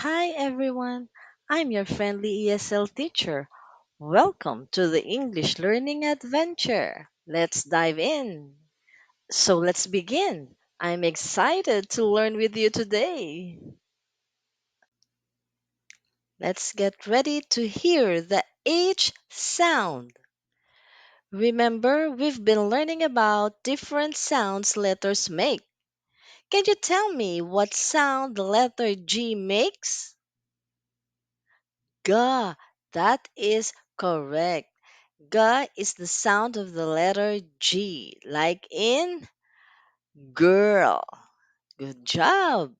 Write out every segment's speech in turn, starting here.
Hi everyone, I'm your friendly ESL teacher. Welcome to the English Learning Adventure. Let's dive in. So let's begin. I'm excited to learn with you today. Let's get ready to hear the H sound. Remember, we've been learning about different sounds letters make. Can you tell me what sound the letter G makes? Ga. That is correct. Ga is the sound of the letter G, like in girl. Good job.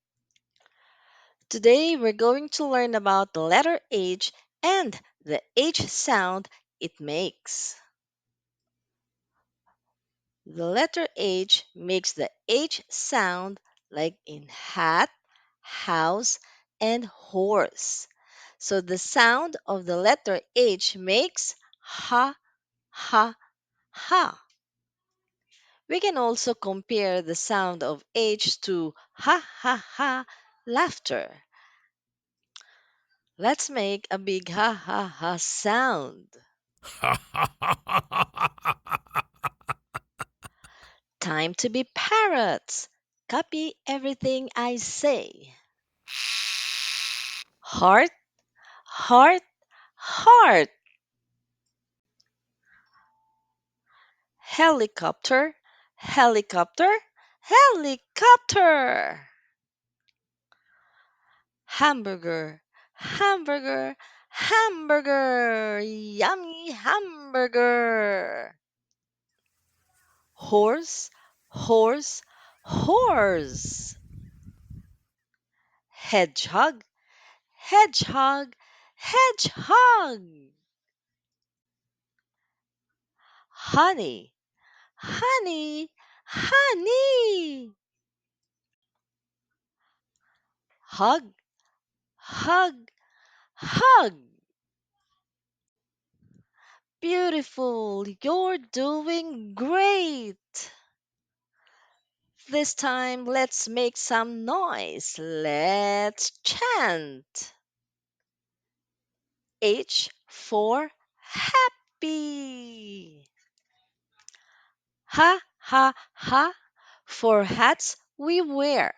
Today we're going to learn about the letter H and the H sound it makes. The letter H makes the H sound like in hat, house, and horse. So the sound of the letter H makes ha, ha, ha. We can also compare the sound of H to ha ha ha laughter. Let's make a big ha ha ha sound. Time to be parrots. Copy everything I say. Heart, heart, heart. Helicopter, helicopter, helicopter. Hamburger, hamburger, hamburger. Yummy hamburger. Horse, horse, horse. Hedgehog, hedgehog, hedgehog. Honey, honey, honey. Hug, hug, hug. Beautiful, you're doing great. This time, let's make some noise. Let's chant. H for happy. Ha ha ha for hats we wear.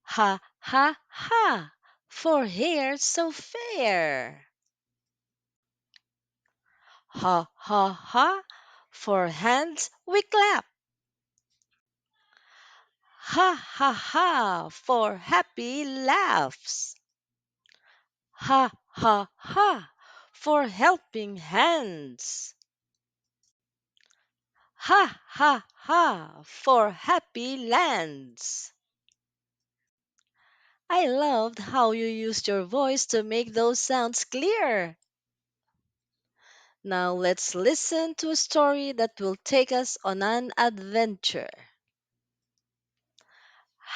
Ha ha ha for hair so fair. Ha ha ha for hands we clap. Ha ha ha for happy laughs. Ha ha ha for helping hands. Ha ha ha for happy lands. I loved how you used your voice to make those sounds clear. Now let's listen to a story that will take us on an adventure.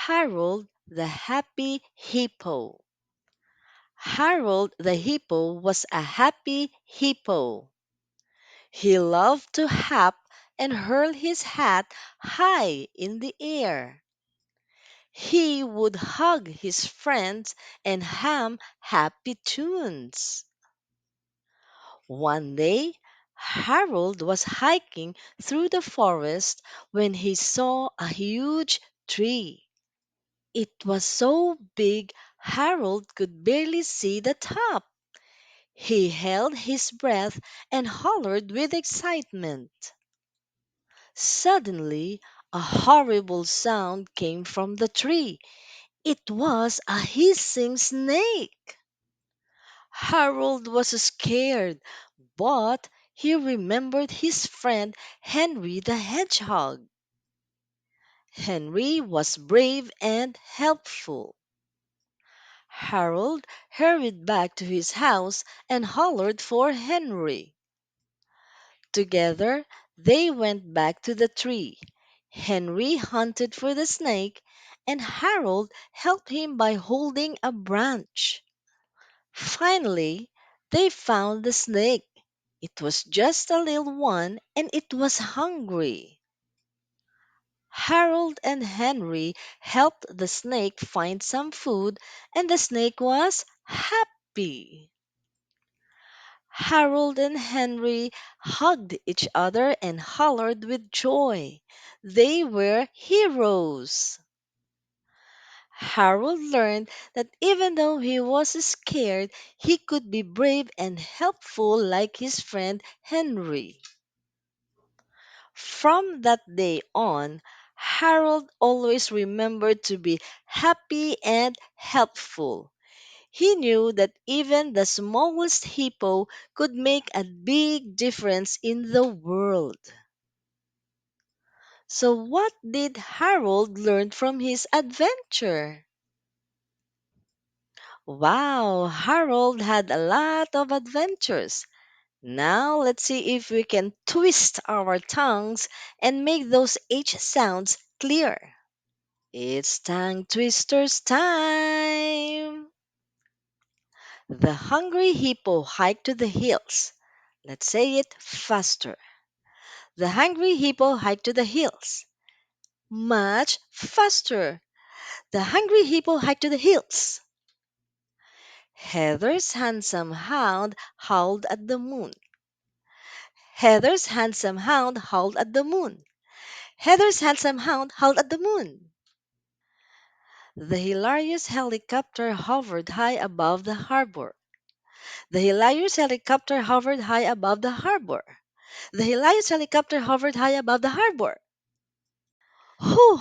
Harold the Happy Hippo. Harold the Hippo was a happy hippo. He loved to hop and hurl his hat high in the air. He would hug his friends and hum happy tunes. One day, Harold was hiking through the forest when he saw a huge tree. It was so big Harold could barely see the top. He held his breath and hollered with excitement. Suddenly, a horrible sound came from the tree. It was a hissing snake. Harold was scared, but he remembered his friend Henry the Hedgehog. Henry was brave and helpful. Harold hurried back to his house and hollered for Henry. Together, they went back to the tree. Henry hunted for the snake, and Harold helped him by holding a branch. Finally, they found the snake. It was just a little one and it was hungry. Harold and Henry helped the snake find some food, and the snake was happy. Harold and Henry hugged each other and hollered with joy. They were heroes. Harold learned that even though he was scared, he could be brave and helpful like his friend Henry. From that day on, Harold always remembered to be happy and helpful. He knew that even the smallest hippo could make a big difference in the world. So, what did Harold learn from his adventure? Wow, Harold had a lot of adventures. Now, let's see if we can twist our tongues and make those H sounds clear. It's tongue twisters time! The hungry hippo hiked to the hills. Let's say it faster. The hungry hippo hiked to the hills. Much faster. The hungry hippo hiked to the hills. Heather's handsome hound howled at the moon. Heather's handsome hound howled at the moon. Heather's handsome hound howled at the moon. The hilarious helicopter hovered high above the harbor. The hilarious helicopter hovered high above the harbor. The hilarious helicopter hovered high above the harbor. Whew!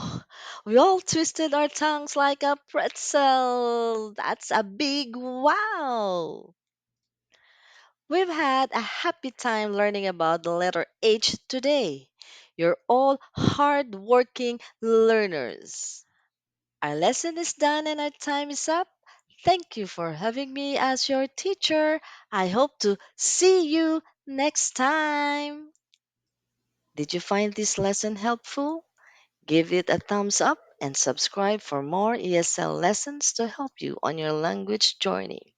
We all twisted our tongues like a pretzel. That's a big wow! We've had a happy time learning about the letter H today. You're all hard-working learners. Our lesson is done and our time is up. Thank you for having me as your teacher. I hope to see you next time. Did you find this lesson helpful? Give it a thumbs up and subscribe for more ESL lessons to help you on your language journey.